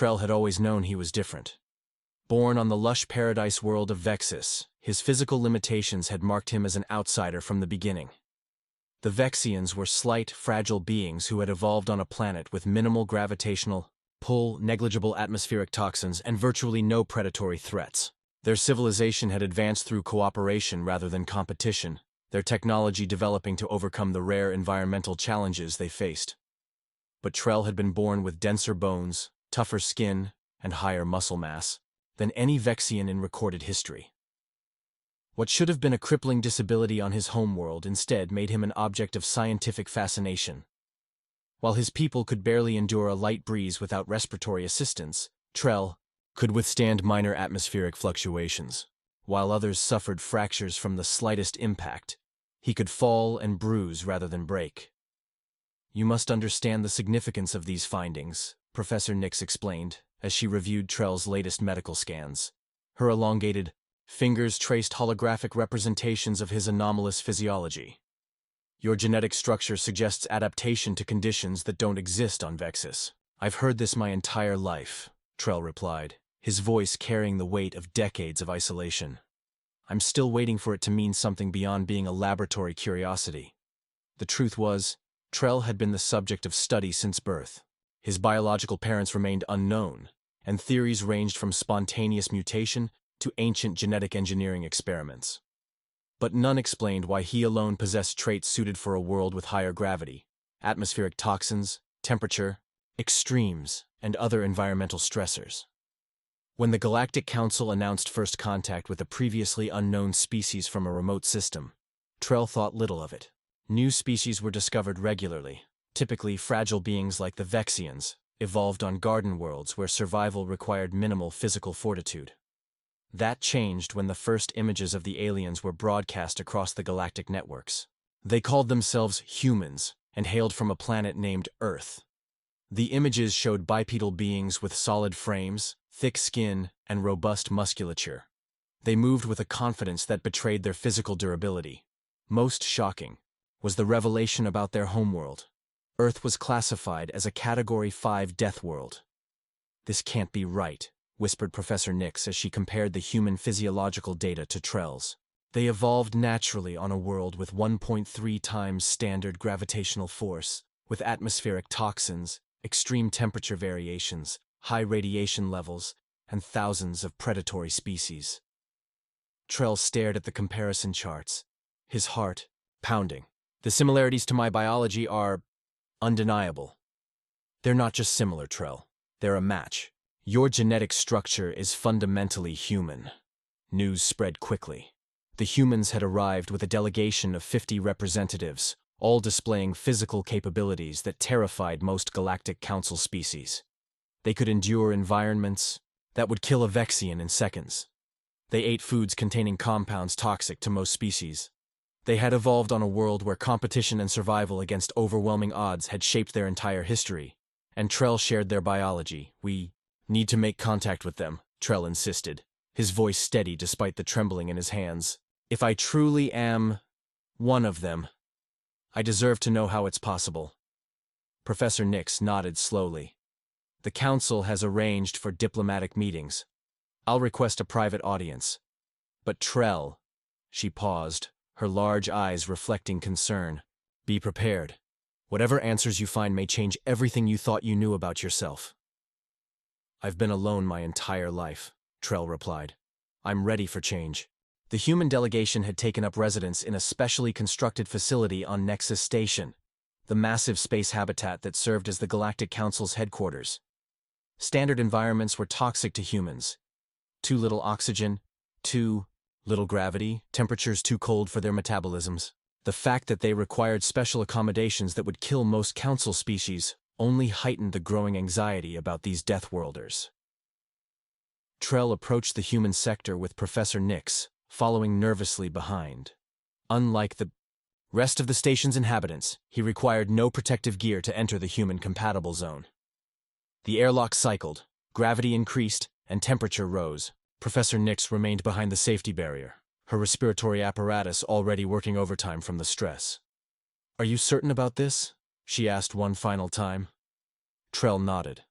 Trell had always known he was different. Born on the lush paradise world of Vexus, his physical limitations had marked him as an outsider from the beginning. The Vexians were slight, fragile beings who had evolved on a planet with minimal gravitational pull, negligible atmospheric toxins, and virtually no predatory threats. Their civilization had advanced through cooperation rather than competition, their technology developing to overcome the rare environmental challenges they faced. But Trell had been born with denser bones, tougher skin, and higher muscle mass than any Vexian in recorded history. What should have been a crippling disability on his homeworld instead made him an object of scientific fascination. While his people could barely endure a light breeze without respiratory assistance, Trell could withstand minor atmospheric fluctuations. While others suffered fractures from the slightest impact, he could fall and bruise rather than break. "You must understand the significance of these findings," Professor Nix explained, as she reviewed Trell's latest medical scans. Her elongated fingers traced holographic representations of his anomalous physiology. "Your genetic structure suggests adaptation to conditions that don't exist on Vexus." "I've heard this my entire life," Trell replied, his voice carrying the weight of decades of isolation. "I'm still waiting for it to mean something beyond being a laboratory curiosity." The truth was, Trell had been the subject of study since birth. His biological parents remained unknown, and theories ranged from spontaneous mutation to ancient genetic engineering experiments. But none explained why he alone possessed traits suited for a world with higher gravity, atmospheric toxins, temperature, extremes, and other environmental stressors. When the Galactic Council announced first contact with a previously unknown species from a remote system, Trell thought little of it. New species were discovered regularly, typically fragile beings like the Vexians, evolved on garden worlds where survival required minimal physical fortitude. That changed when the first images of the aliens were broadcast across the galactic networks. They called themselves humans and hailed from a planet named Earth. The images showed bipedal beings with solid frames, thick skin, and robust musculature. They moved with a confidence that betrayed their physical durability. Most shocking was the revelation about their homeworld. Earth was classified as a Category 5 death world. "This can't be right," whispered Professor Nix as she compared the human physiological data to Trell's. "They evolved naturally on a world with 1.3 times standard gravitational force, with atmospheric toxins, extreme temperature variations, high radiation levels, and thousands of predatory species." Trell stared at the comparison charts, his heart pounding. "The similarities to my biology are undeniable." "They're not just similar, Trell. They're a match. Your genetic structure is fundamentally human." News spread quickly. The humans had arrived with a delegation of 50 representatives, all displaying physical capabilities that terrified most Galactic Council species. They could endure environments that would kill a Vexian in seconds. They ate foods containing compounds toxic to most species. They had evolved on a world where competition and survival against overwhelming odds had shaped their entire history, and Trell shared their biology. "We need to make contact with them," Trell insisted, his voice steady despite the trembling in his hands. "If I truly am one of them, I deserve to know how it's possible." Professor Nix nodded slowly. "The Council has arranged for diplomatic meetings. I'll request a private audience." "But Trell," she paused, her large eyes reflecting concern. "Be prepared. Whatever answers you find may change everything you thought you knew about yourself." "I've been alone my entire life," Trell replied. "I'm ready for change." The human delegation had taken up residence in a specially constructed facility on Nexus Station, the massive space habitat that served as the Galactic Council's headquarters. Standard environments were toxic to humans. Too little oxygen, too little gravity, temperatures too cold for their metabolisms. The fact that they required special accommodations that would kill most Council species only heightened the growing anxiety about these Deathworlders. Trell approached the human sector with Professor Nix, following nervously behind. Unlike the rest of the station's inhabitants, he required no protective gear to enter the human-compatible zone. The airlock cycled, gravity increased, and temperature rose. Professor Nix remained behind the safety barrier, her respiratory apparatus already working overtime from the stress. "Are you certain about this?" she asked one final time. Trell nodded.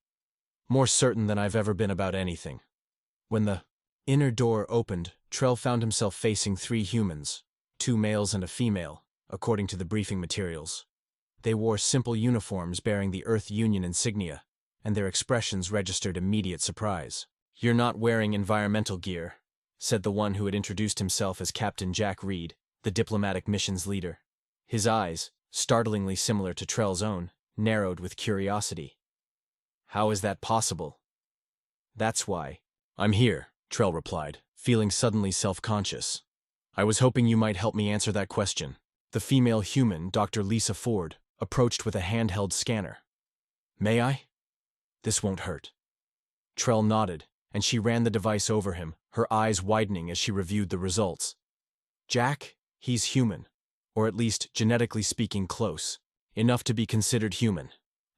More certain than I've ever been about anything. When the inner door opened, Trell found himself facing 3 humans, 2 males and a female, according to the briefing materials. They wore simple uniforms bearing the Earth Union insignia, and their expressions registered immediate surprise. "You're not wearing environmental gear," said the one who had introduced himself as Captain Jack Reed, the diplomatic missions leader. His eyes, startlingly similar to Trell's own, narrowed with curiosity. "How is that possible?" "That's why I'm here," Trell replied, feeling suddenly self-conscious. "I was hoping you might help me answer that question." The female human, Dr. Lisa Ford, approached with a handheld scanner. "May I? This won't hurt." Trell nodded, and she ran the device over him, her eyes widening as she reviewed the results. "Jack, he's human, or at least genetically speaking close, enough to be considered human.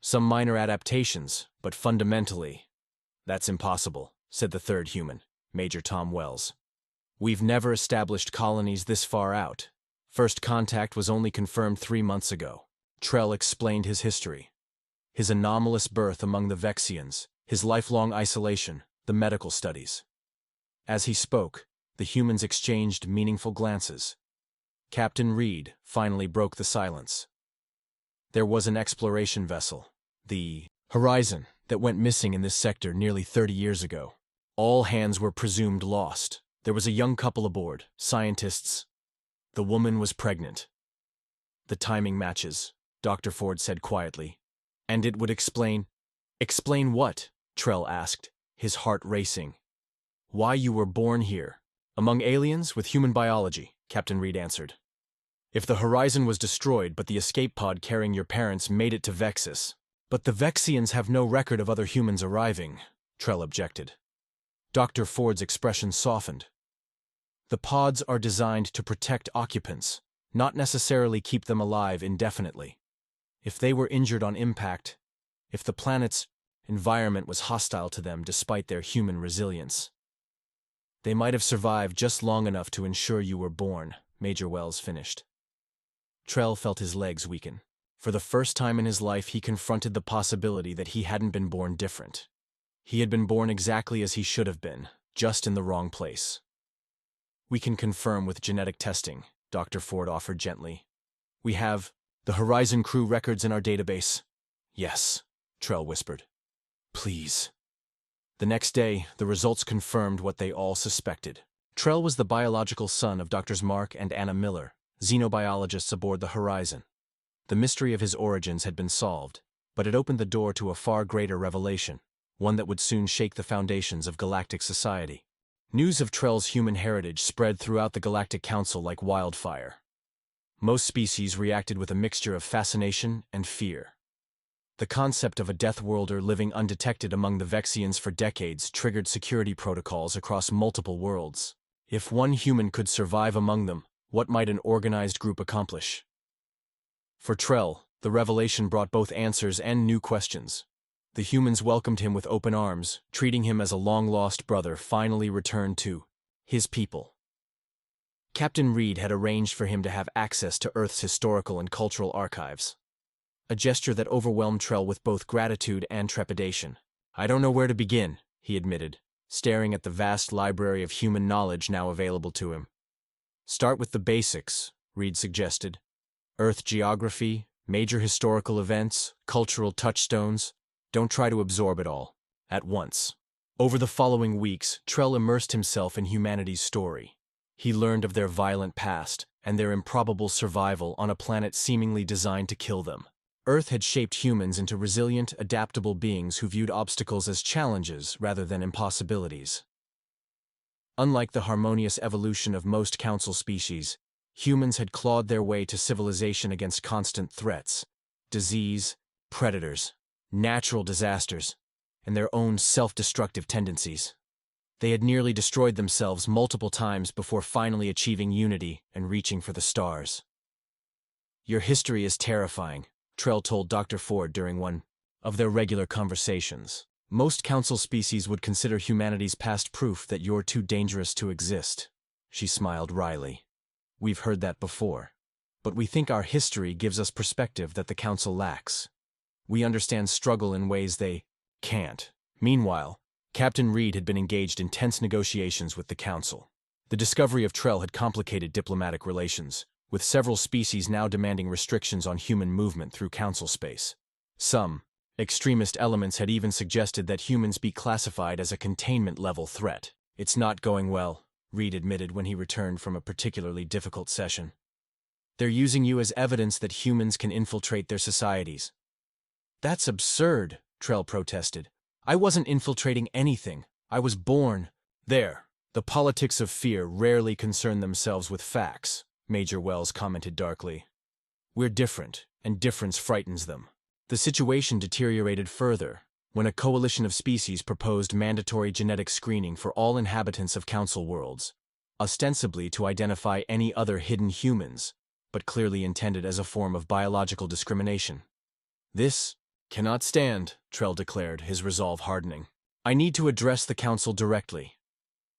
Some minor adaptations, but fundamentally, that's impossible," said the 3rd human, Major Tom Wells. "We've never established colonies this far out. First contact was only confirmed 3 months ago." Trell explained his history. His anomalous birth among the Vexians, his lifelong isolation, the medical studies. As he spoke, the humans exchanged meaningful glances. Captain Reed finally broke the silence. "There was an exploration vessel, the Horizon, that went missing in this sector nearly 30 years ago. All hands were presumed lost. There was a young couple aboard, scientists. The woman was pregnant." "The timing matches," Dr. Ford said quietly. "And it would explain—" "Explain what?" Trell asked, his heart racing. "Why you were born here, among aliens with human biology," Captain Reed answered. "If the Horizon was destroyed but the escape pod carrying your parents made it to Vexus." "But the Vexians have no record of other humans arriving," Trell objected. Dr. Ford's expression softened. "The pods are designed to protect occupants, not necessarily keep them alive indefinitely. If they were injured on impact, if the planet's environment was hostile to them despite their human resilience, they might have survived just long enough to ensure you were born," Major Wells finished. Trell felt his legs weaken. For the first time in his life, he confronted the possibility that he hadn't been born different. He had been born exactly as he should have been, just in the wrong place. "We can confirm with genetic testing," Dr. Ford offered gently. "We have the Horizon crew records in our database." "Yes," Trell whispered. "Please." The next day, the results confirmed what they all suspected. Trell was the biological son of Drs. Mark and Anna Miller, xenobiologists aboard the Horizon. The mystery of his origins had been solved, but it opened the door to a far greater revelation, one that would soon shake the foundations of galactic society. News of Trell's human heritage spread throughout the Galactic Council like wildfire. Most species reacted with a mixture of fascination and fear. The concept of a Death Worlder living undetected among the Vexians for decades triggered security protocols across multiple worlds. If one human could survive among them, what might an organized group accomplish? For Trell, the revelation brought both answers and new questions. The humans welcomed him with open arms, treating him as a long-lost brother finally returned to his people. Captain Reed had arranged for him to have access to Earth's historical and cultural archives. A gesture that overwhelmed Trell with both gratitude and trepidation. "I don't know where to begin," he admitted, staring at the vast library of human knowledge now available to him. "Start with the basics," Reed suggested. "Earth geography, major historical events, cultural touchstones. Don't try to absorb it all at once." Over the following weeks, Trell immersed himself in humanity's story. He learned of their violent past and their improbable survival on a planet seemingly designed to kill them. Earth had shaped humans into resilient, adaptable beings who viewed obstacles as challenges rather than impossibilities. Unlike the harmonious evolution of most council species, humans had clawed their way to civilization against constant threats: disease, predators, natural disasters, and their own self-destructive tendencies. They had nearly destroyed themselves multiple times before finally achieving unity and reaching for the stars. "Your history is terrifying," Trell told Dr. Ford during one of their regular conversations. "Most council species would consider humanity's past proof that you're too dangerous to exist." She smiled wryly. "We've heard that before. But we think our history gives us perspective that the council lacks. We understand struggle in ways they can't." Meanwhile, Captain Reed had been engaged in tense negotiations with the Council. The discovery of Trell had complicated diplomatic relations, with several species now demanding restrictions on human movement through Council space. Some extremist elements had even suggested that humans be classified as a containment-level threat. "It's not going well," Reed admitted when he returned from a particularly difficult session. "They're using you as evidence that humans can infiltrate their societies." "That's absurd," Trell protested. "I wasn't infiltrating anything. I was born there." "The politics of fear rarely concern themselves with facts," Major Wells commented darkly. "We're different, and difference frightens them." The situation deteriorated further when a coalition of species proposed mandatory genetic screening for all inhabitants of Council worlds, ostensibly to identify any other hidden humans, but clearly intended as a form of biological discrimination. "This cannot stand," Trell declared, his resolve hardening. "I need to address the Council directly."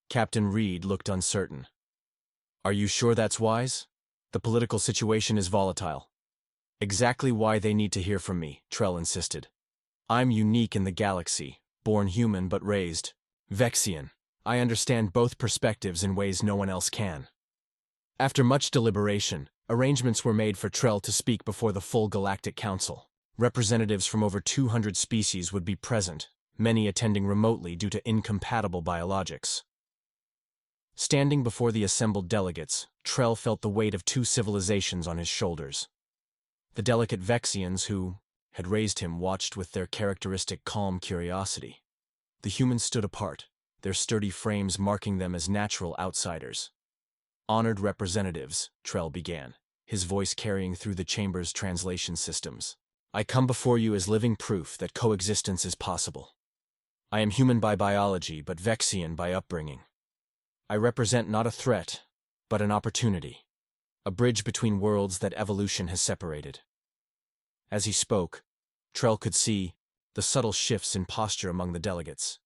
Captain Reed looked uncertain. "Are you sure that's wise? The political situation is volatile." "Exactly why they need to hear from me," Trell insisted. "I'm unique in the galaxy, born human but raised Vexian. I understand both perspectives in ways no one else can." After much deliberation, arrangements were made for Trell to speak before the full Galactic Council. Representatives from over 200 species would be present, many attending remotely due to incompatible biologics. Standing before the assembled delegates, Trell felt the weight of two civilizations on his shoulders. The delicate Vexians who had raised him watched with their characteristic calm curiosity. The humans stood apart, their sturdy frames marking them as natural outsiders. "Honored representatives," Trell began, his voice carrying through the chamber's translation systems. "I come before you as living proof that coexistence is possible. I am human by biology, but Vexian by upbringing. I represent not a threat, but an opportunity, a bridge between worlds that evolution has separated." As he spoke, Trell could see the subtle shifts in posture among the delegates.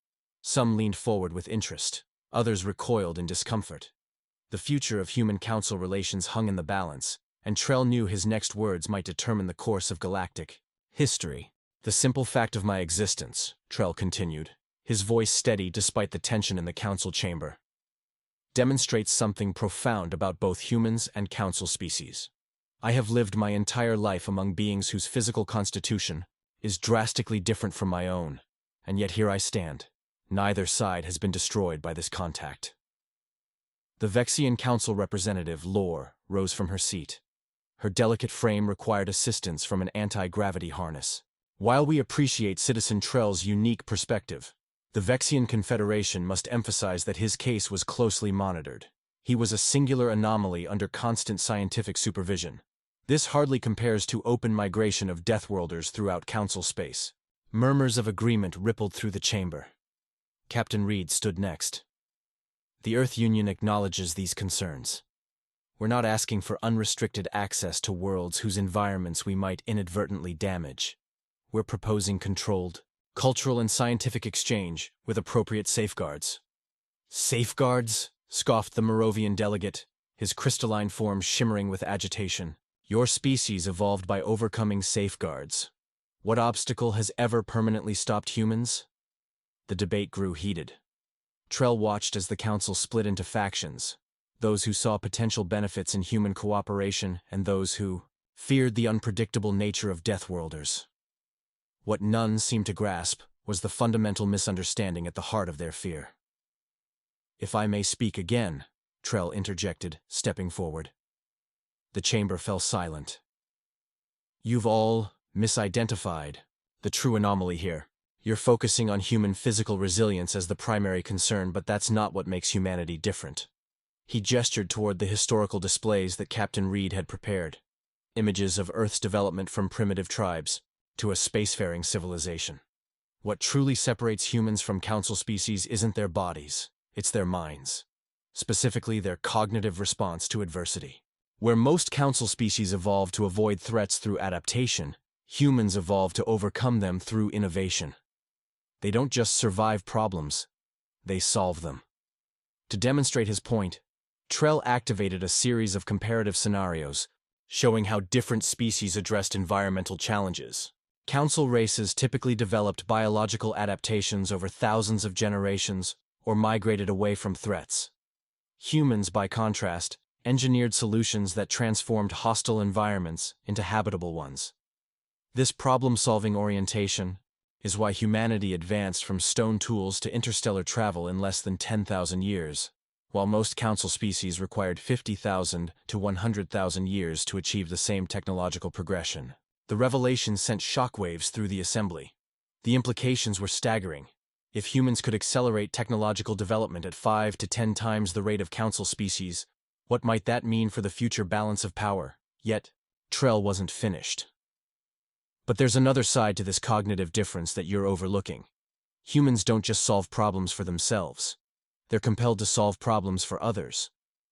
Some leaned forward with interest, others recoiled in discomfort. The future of human council relations hung in the balance, and Trell knew his next words might determine the course of galactic history. "The simple fact of my existence," Trell continued, his voice steady despite the tension in the council chamber, "demonstrates something profound about both humans and council species. I have lived my entire life among beings whose physical constitution is drastically different from my own, and yet here I stand. Neither side has been destroyed by this contact." The Vexian Council representative, Lore, rose from her seat. Her delicate frame required assistance from an anti-gravity harness. "While we appreciate Citizen Trell's unique perspective, the Vexian Confederation must emphasize that his case was closely monitored. He was a singular anomaly under constant scientific supervision. This hardly compares to open migration of Deathworlders throughout Council space." Murmurs of agreement rippled through the chamber. Captain Reed stood next. "The Earth Union acknowledges these concerns. We're not asking for unrestricted access to worlds whose environments we might inadvertently damage. We're proposing controlled cultural and scientific exchange with appropriate safeguards." "Safeguards?" scoffed the Moravian delegate, his crystalline form shimmering with agitation. "Your species evolved by overcoming safeguards. What obstacle has ever permanently stopped humans?" The debate grew heated. Trell watched as the council split into factions, those who saw potential benefits in human cooperation and those who feared the unpredictable nature of Deathworlders. What none seemed to grasp was the fundamental misunderstanding at the heart of their fear. "If I may speak again," Trell interjected, stepping forward. The chamber fell silent. "You've all misidentified the true anomaly here. You're focusing on human physical resilience as the primary concern, but that's not what makes humanity different." He gestured toward the historical displays that Captain Reed had prepared, images of Earth's development from primitive tribes to a spacefaring civilization. "What truly separates humans from council species isn't their bodies, it's their minds. Specifically, their cognitive response to adversity. Where most council species evolve to avoid threats through adaptation, humans evolve to overcome them through innovation. They don't just survive problems, they solve them." To demonstrate his point, Trell activated a series of comparative scenarios, showing how different species addressed environmental challenges. Council races typically developed biological adaptations over thousands of generations or migrated away from threats. Humans, by contrast, engineered solutions that transformed hostile environments into habitable ones. This problem-solving orientation is why humanity advanced from stone tools to interstellar travel in less than 10,000 years, while most council species required 50,000 to 100,000 years to achieve the same technological progression. The revelation sent shockwaves through the assembly. The implications were staggering. If humans could accelerate technological development at 5 to 10 times the rate of council species, what might that mean for the future balance of power? Yet, Trell wasn't finished. But there's another side to this cognitive difference that you're overlooking. Humans don't just solve problems for themselves. They're compelled to solve problems for others.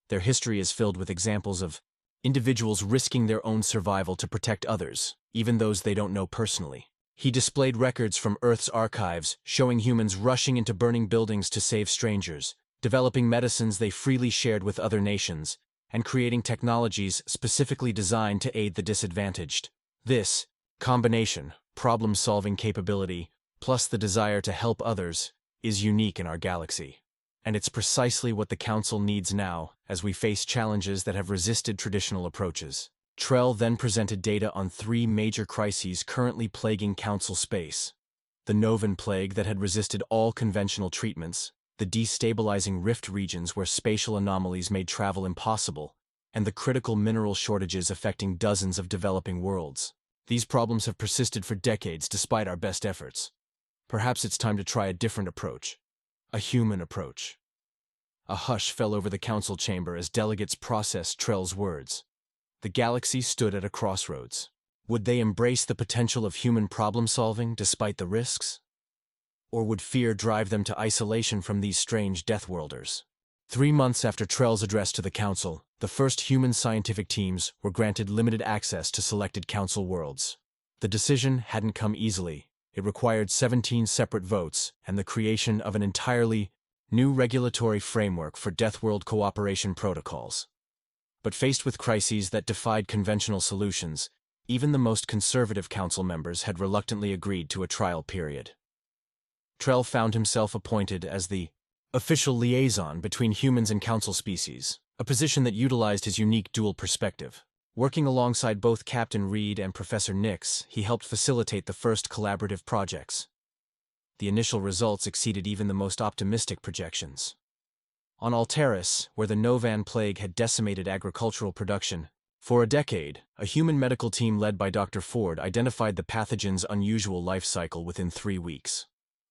Their history is filled with examples of individuals risking their own survival to protect others, even those they don't know personally. He displayed records from Earth's archives showing humans rushing into burning buildings to save strangers, developing medicines they freely shared with other nations, and creating technologies specifically designed to aid the disadvantaged. This combination, problem-solving capability, plus the desire to help others, is unique in our galaxy. And it's precisely what the Council needs now as we face challenges that have resisted traditional approaches. Trell then presented data on 3 major crises currently plaguing Council space: the Novan Plague that had resisted all conventional treatments, the destabilizing rift regions where spatial anomalies made travel impossible, and the critical mineral shortages affecting dozens of developing worlds. These problems have persisted for decades despite our best efforts. Perhaps it's time to try a different approach. A human approach. A hush fell over the council chamber as delegates processed Trell's words. The galaxy stood at a crossroads. Would they embrace the potential of human problem-solving despite the risks? Or would fear drive them to isolation from these strange Deathworlders? 3 months after Trell's address to the council, the first human scientific teams were granted limited access to selected council worlds. The decision hadn't come easily. It required 17 separate votes and the creation of an entirely new regulatory framework for Deathworld cooperation protocols. But faced with crises that defied conventional solutions, even the most conservative council members had reluctantly agreed to a trial period. Trell found himself appointed as the official liaison between humans and council species, a position that utilized his unique dual perspective. Working alongside both Captain Reed and Professor Nix, he helped facilitate the first collaborative projects. The initial results exceeded even the most optimistic projections. On Alteris, where the Novan Plague had decimated agricultural production, for a decade, a human medical team led by Dr. Ford identified the pathogen's unusual life cycle within 3 weeks.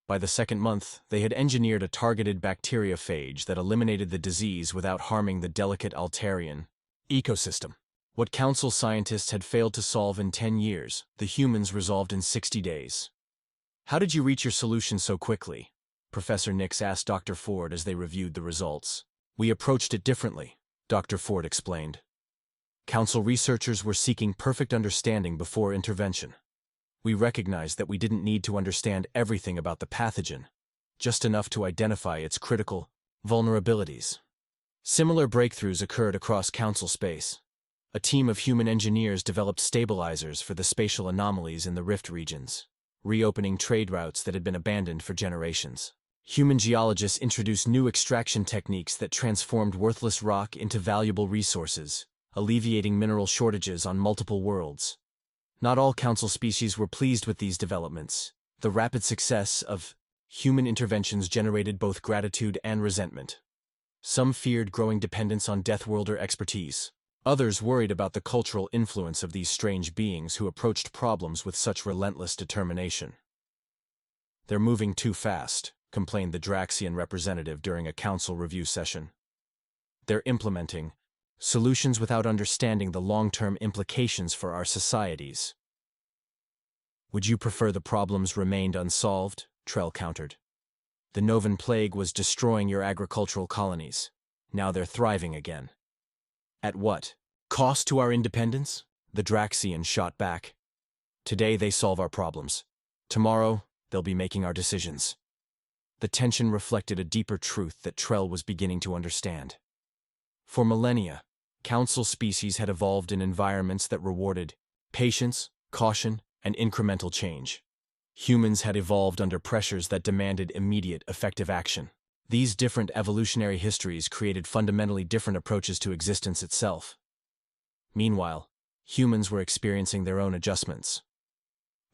By the second month, they had engineered a targeted bacteriophage that eliminated the disease without harming the delicate Altarian ecosystem. What council scientists had failed to solve in 10 years, the humans resolved in 60 days. "How did you reach your solution so quickly?" Professor Nix asked Dr. Ford as they reviewed the results. "We approached it differently," Dr. Ford explained. "Council researchers were seeking perfect understanding before intervention. We recognized that we didn't need to understand everything about the pathogen, just enough to identify its critical vulnerabilities." Similar breakthroughs occurred across council space. A team of human engineers developed stabilizers for the spatial anomalies in the rift regions, reopening trade routes that had been abandoned for generations. Human geologists introduced new extraction techniques that transformed worthless rock into valuable resources, alleviating mineral shortages on multiple worlds. Not all council species were pleased with these developments. The rapid success of human interventions generated both gratitude and resentment. Some feared growing dependence on Deathworlder expertise. Others worried about the cultural influence of these strange beings who approached problems with such relentless determination. "They're moving too fast," complained the Draxian representative during a council review session. "They're implementing solutions without understanding the long-term implications for our societies." "Would you prefer the problems remained unsolved?" Trell countered. "The Novan Plague was destroying your agricultural colonies. Now they're thriving again." "At what cost to our independence?" the Draxian shot back. "Today they solve our problems. Tomorrow, they'll be making our decisions." The tension reflected a deeper truth that Trell was beginning to understand. For millennia, council species had evolved in environments that rewarded patience, caution, and incremental change. Humans had evolved under pressures that demanded immediate, effective action. These different evolutionary histories created fundamentally different approaches to existence itself. Meanwhile, humans were experiencing their own adjustments.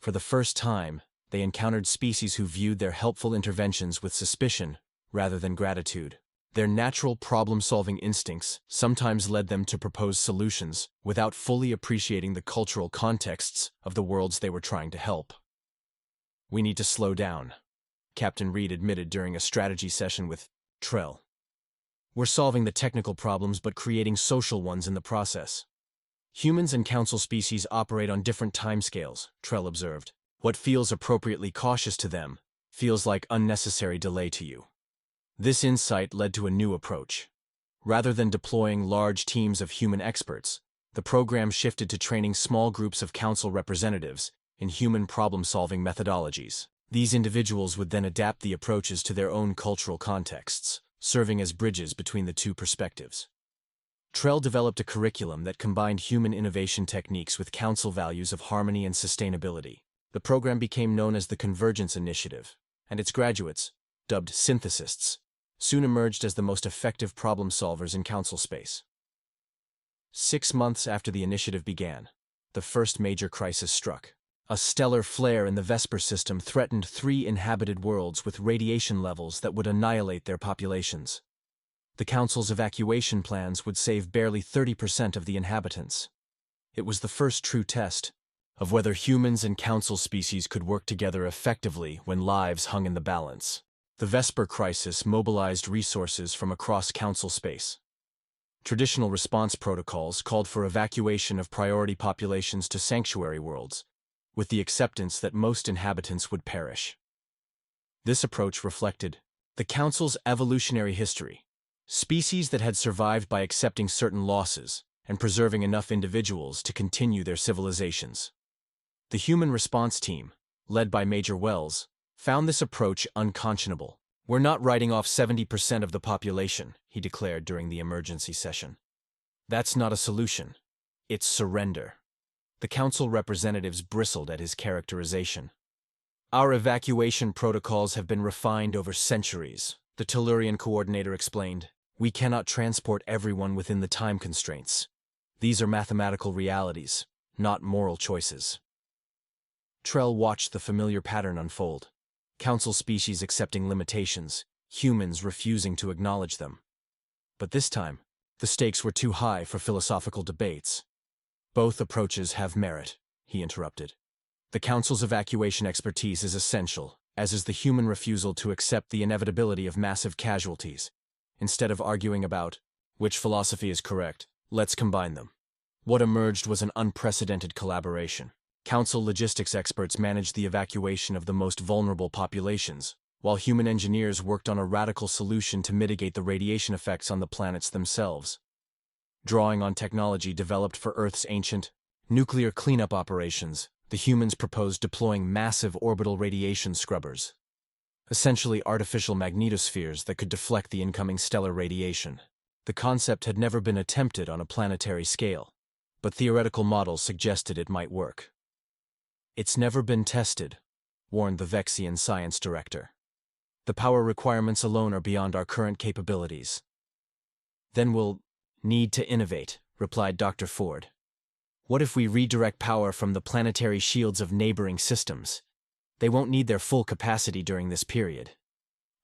For the first time, they encountered species who viewed their helpful interventions with suspicion rather than gratitude. Their natural problem-solving instincts sometimes led them to propose solutions without fully appreciating the cultural contexts of the worlds they were trying to help. "We need to slow down," Captain Reed admitted during a strategy session with Trell. "We're solving the technical problems but creating social ones in the process." "Humans and council species operate on different timescales," Trell observed. "What feels appropriately cautious to them feels like unnecessary delay to you." This insight led to a new approach. Rather than deploying large teams of human experts, the program shifted to training small groups of council representatives in human problem-solving methodologies. These individuals would then adapt the approaches to their own cultural contexts, serving as bridges between the two perspectives. Trell developed a curriculum that combined human innovation techniques with council values of harmony and sustainability. The program became known as the Convergence Initiative, and its graduates, dubbed synthesists, soon emerged as the most effective problem solvers in council space. 6 months after the initiative began, the first major crisis struck. A stellar flare in the Vesper system threatened 3 inhabited worlds with radiation levels that would annihilate their populations. The council's evacuation plans would save barely 30% of the inhabitants. It was the first true test of whether humans and council species could work together effectively when lives hung in the balance. The Vesper crisis mobilized resources from across council space. Traditional response protocols called for evacuation of priority populations to sanctuary worlds, with the acceptance that most inhabitants would perish. This approach reflected the Council's evolutionary history. Species that had survived by accepting certain losses and preserving enough individuals to continue their civilizations. The Human Response Team, led by Major Wells, found this approach unconscionable. "We're not writing off 70% of the population," he declared during the emergency session. "That's not a solution. It's surrender." The council representatives bristled at his characterization. "Our evacuation protocols have been refined over centuries," the Tellurian coordinator explained. "We cannot transport everyone within the time constraints. These are mathematical realities, not moral choices." Trell watched the familiar pattern unfold. Council species accepting limitations, humans refusing to acknowledge them. But this time, the stakes were too high for philosophical debates. "Both approaches have merit," he interrupted. "The Council's evacuation expertise is essential, as is the human refusal to accept the inevitability of massive casualties. Instead of arguing about which philosophy is correct, let's combine them." What emerged was an unprecedented collaboration. Council logistics experts managed the evacuation of the most vulnerable populations, while human engineers worked on a radical solution to mitigate the radiation effects on the planets themselves. Drawing on technology developed for Earth's ancient nuclear cleanup operations, the humans proposed deploying massive orbital radiation scrubbers, essentially artificial magnetospheres that could deflect the incoming stellar radiation. The concept had never been attempted on a planetary scale, but theoretical models suggested it might work. "It's never been tested," warned the Vexian science director. "The power requirements alone are beyond our current capabilities." "Then we'll need to innovate," replied Dr. Ford. "What if we redirect power from the planetary shields of neighboring systems? They won't need their full capacity during this period."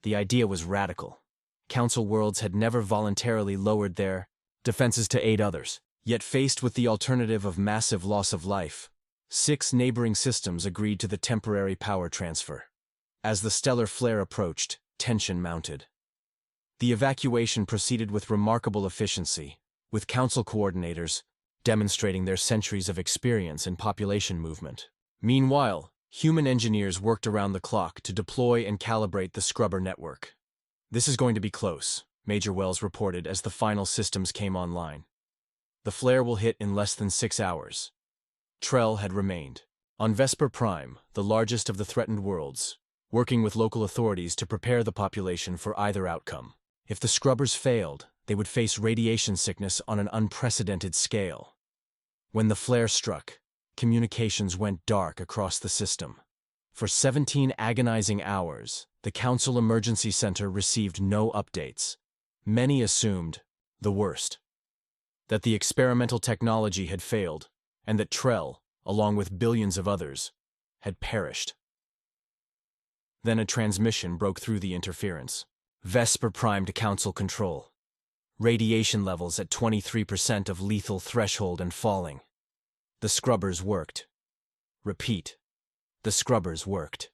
The idea was radical. Council worlds had never voluntarily lowered their defenses to aid others, yet faced with the alternative of massive loss of life, 6 neighboring systems agreed to the temporary power transfer. As the stellar flare approached, tension mounted. The evacuation proceeded with remarkable efficiency, with council coordinators demonstrating their centuries of experience in population movement. Meanwhile, human engineers worked around the clock to deploy and calibrate the scrubber network. "This is going to be close," Major Wells reported as the final systems came online. "The flare will hit in less than 6 hours." Trell had remained on Vesper Prime, the largest of the threatened worlds, working with local authorities to prepare the population for either outcome. If the scrubbers failed, they would face radiation sickness on an unprecedented scale. When the flare struck, communications went dark across the system. For 17 agonizing hours, the Council Emergency Center received no updates. Many assumed the worst. That the experimental technology had failed, and that Trell, along with billions of others, had perished. Then a transmission broke through the interference. Vesper primed Council control. Radiation levels at 23% of lethal threshold and falling. The scrubbers worked. Repeat. The scrubbers worked.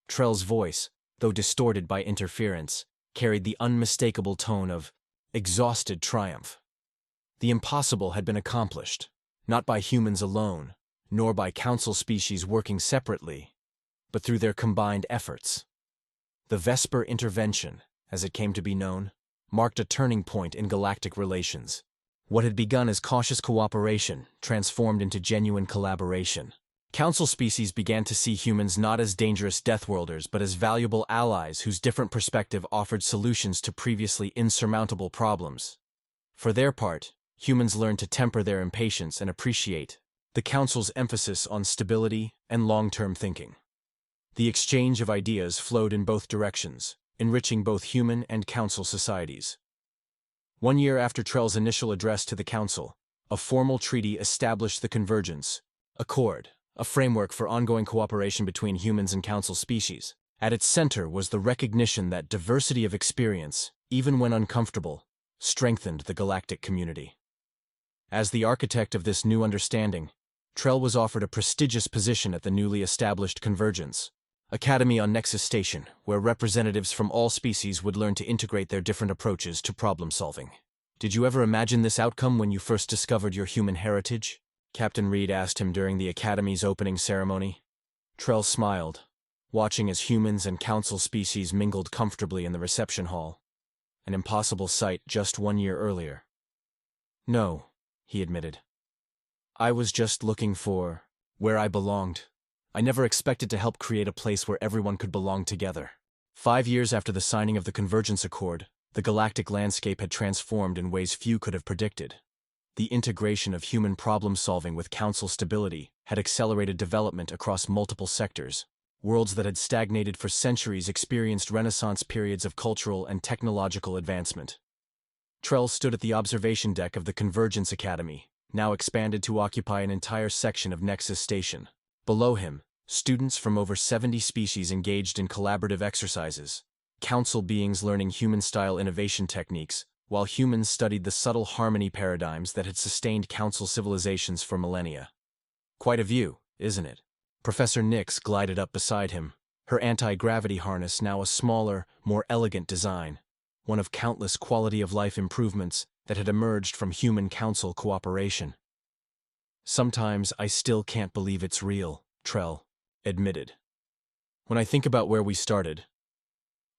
Trell's voice, though distorted by interference, carried the unmistakable tone of exhausted triumph. The impossible had been accomplished, not by humans alone, nor by Council species working separately, but through their combined efforts. The Vesper intervention, as it came to be known, marked a turning point in galactic relations. What had begun as cautious cooperation transformed into genuine collaboration. Council species began to see humans not as dangerous deathworlders but as valuable allies whose different perspective offered solutions to previously insurmountable problems. For their part, humans learned to temper their impatience and appreciate the Council's emphasis on stability and long-term thinking. The exchange of ideas flowed in both directions, enriching both human and Council societies. 1 year after Trell's initial address to the Council, a formal treaty established the Convergence Accord, a framework for ongoing cooperation between humans and Council species. At its center was the recognition that diversity of experience, even when uncomfortable, strengthened the galactic community. As the architect of this new understanding, Trell was offered a prestigious position at the newly established Convergence Academy on Nexus Station, where representatives from all species would learn to integrate their different approaches to problem-solving. "Did you ever imagine this outcome when you first discovered your human heritage?" Captain Reed asked him during the Academy's opening ceremony. Trell smiled, watching as humans and Council species mingled comfortably in the reception hall. An impossible sight just 1 year earlier. "No," he admitted. "I was just looking for where I belonged. I never expected to help create a place where everyone could belong together." 5 years after the signing of the Convergence Accord, the galactic landscape had transformed in ways few could have predicted. The integration of human problem-solving with Council stability had accelerated development across multiple sectors. Worlds that had stagnated for centuries experienced renaissance periods of cultural and technological advancement. Trell stood at the observation deck of the Convergence Academy, now expanded to occupy an entire section of Nexus Station. Below him, students from over 70 species engaged in collaborative exercises, Council beings learning human-style innovation techniques, while humans studied the subtle harmony paradigms that had sustained Council civilizations for millennia. Quite a view, isn't it? Professor Nix glided up beside him, her anti-gravity harness now a smaller, more elegant design, one of countless quality-of-life improvements that had emerged from human-Council cooperation. "Sometimes I still can't believe it's real," Trell admitted. "When I think about where we started."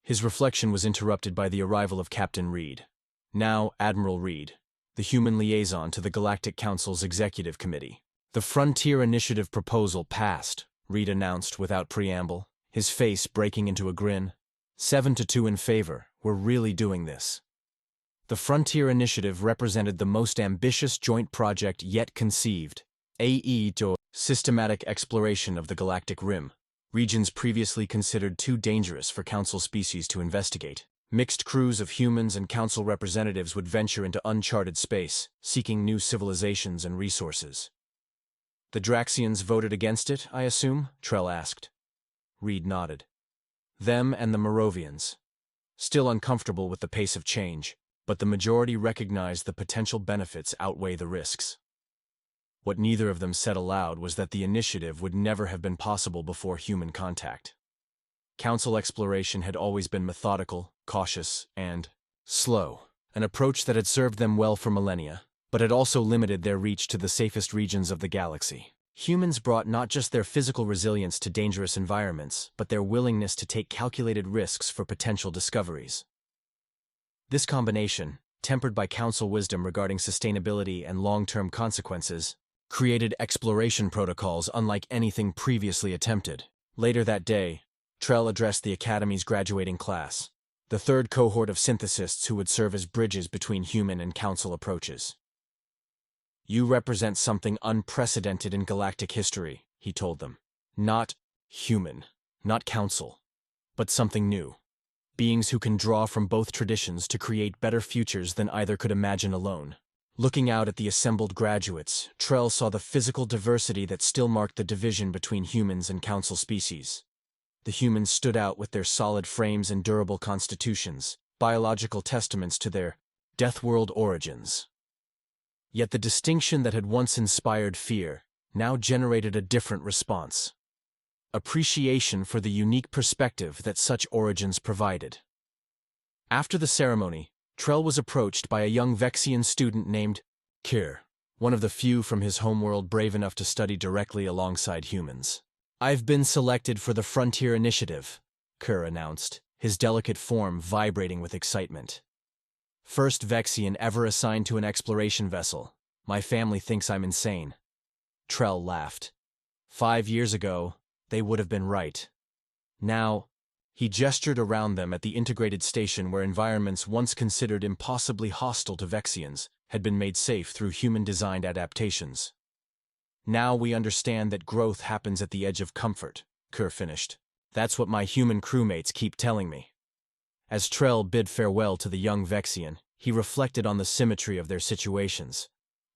His reflection was interrupted by the arrival of Captain Reed, now Admiral Reed, the human liaison to the Galactic Council's Executive Committee. "The Frontier Initiative proposal passed," Reed announced without preamble, his face breaking into a grin. 7-2 in favor. We're really doing this. The Frontier Initiative represented the most ambitious joint project yet conceived, AE systematic exploration of the galactic rim, regions previously considered too dangerous for Council species to investigate. Mixed crews of humans and Council representatives would venture into uncharted space, seeking new civilizations and resources. "The Draxians voted against it, I assume?" Trell asked. Reed nodded. "Them and the Moravians. Still uncomfortable with the pace of change, but the majority recognized the potential benefits outweigh the risks." What neither of them said aloud was that the initiative would never have been possible before human contact. Council exploration had always been methodical, cautious, and slow, an approach that had served them well for millennia, but had also limited their reach to the safest regions of the galaxy. Humans brought not just their physical resilience to dangerous environments, but their willingness to take calculated risks for potential discoveries. This combination, tempered by Council wisdom regarding sustainability and long-term consequences, created exploration protocols unlike anything previously attempted. Later that day, Trell addressed the Academy's graduating class, the third cohort of synthesists who would serve as bridges between human and Council approaches. You represent something unprecedented in galactic history, he told them. Not human, not council, but something new. Beings who can draw from both traditions to create better futures than either could imagine alone. Looking out at the assembled graduates, Trell saw the physical diversity that still marked the division between humans and council species. The humans stood out with their solid frames and durable constitutions, biological testaments to their death-world origins. Yet the distinction that had once inspired fear now generated a different response. Appreciation for the unique perspective that such origins provided. After the ceremony, Trell was approached by a young Vexian student named Kir, one of the few from his homeworld brave enough to study directly alongside humans. "I've been selected for the Frontier Initiative," Kir announced, his delicate form vibrating with excitement. "First Vexian ever assigned to an exploration vessel. My family thinks I'm insane." Trell laughed. 5 years ago, they would have been right. Now, he gestured around them at the integrated station where environments once considered impossibly hostile to Vexians had been made safe through human-designed adaptations. "Now we understand that growth happens at the edge of comfort," Kir finished. "That's what my human crewmates keep telling me." As Trell bid farewell to the young Vexian, he reflected on the symmetry of their situations.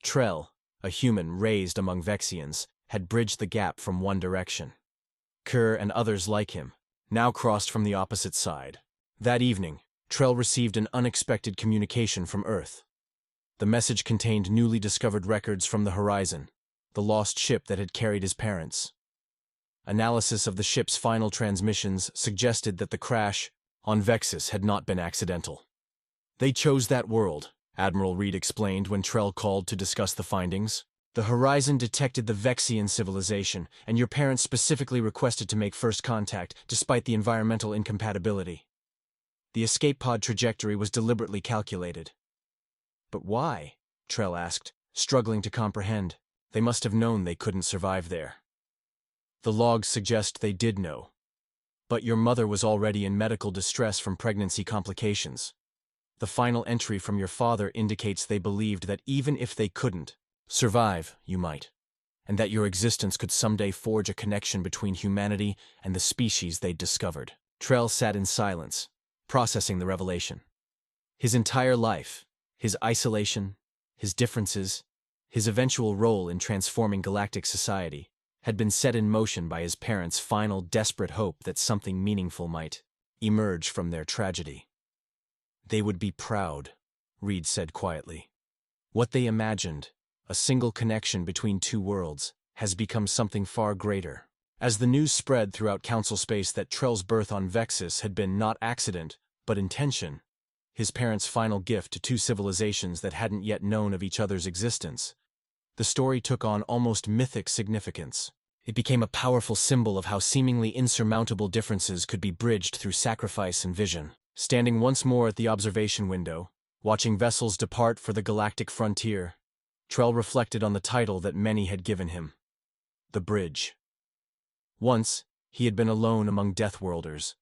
Trell, a human raised among Vexians, had bridged the gap from one direction. Kir and others like him now crossed from the opposite side. That evening, Trell received an unexpected communication from Earth. The message contained newly discovered records from the horizon, the lost ship that had carried his parents. Analysis of the ship's final transmissions suggested that the crash on Vexus had not been accidental. "They chose that world," Admiral Reed explained when Trell called to discuss the findings. "The horizon detected the Vexian civilization, and your parents specifically requested to make first contact, despite the environmental incompatibility. The escape pod trajectory was deliberately calculated." "But why?" Trell asked, struggling to comprehend. "They must have known they couldn't survive there." "The logs suggest they did know. But your mother was already in medical distress from pregnancy complications. The final entry from your father indicates they believed that even if they couldn't survive, you might, and that your existence could someday forge a connection between humanity and the species they'd discovered." Trell sat in silence, processing the revelation. His entire life, his isolation, his differences, his eventual role in transforming galactic society, had been set in motion by his parents' final desperate hope that something meaningful might emerge from their tragedy. "They would be proud," Reed said quietly. "What they imagined, a single connection between two worlds, has become something far greater." As the news spread throughout Council space that Trell's birth on Vexus had been not accident, but intention, his parents' final gift to two civilizations that hadn't yet known of each other's existence, the story took on almost mythic significance. It became a powerful symbol of how seemingly insurmountable differences could be bridged through sacrifice and vision. Standing once more at the observation window, watching vessels depart for the galactic frontier, Trell reflected on the title that many had given him: The Bridge. Once, he had been alone among Deathworlders,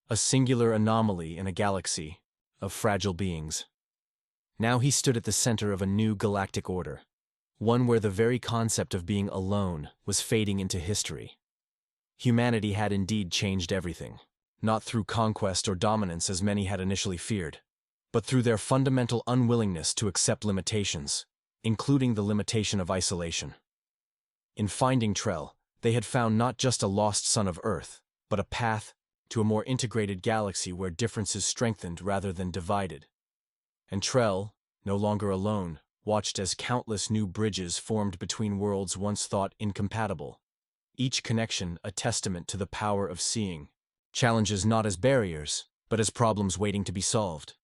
a singular anomaly in a galaxy of fragile beings. Now he stood at the center of a new galactic order, one where the very concept of being alone was fading into history. Humanity had indeed changed everything, not through conquest or dominance as many had initially feared, but through their fundamental unwillingness to accept limitations, including the limitation of isolation. In finding Trell, they had found not just a lost son of Earth, but a path to a more integrated galaxy where differences strengthened rather than divided. And Trell, no longer alone, watched as countless new bridges formed between worlds once thought incompatible, each connection a testament to the power of seeing challenges not as barriers, but as problems waiting to be solved.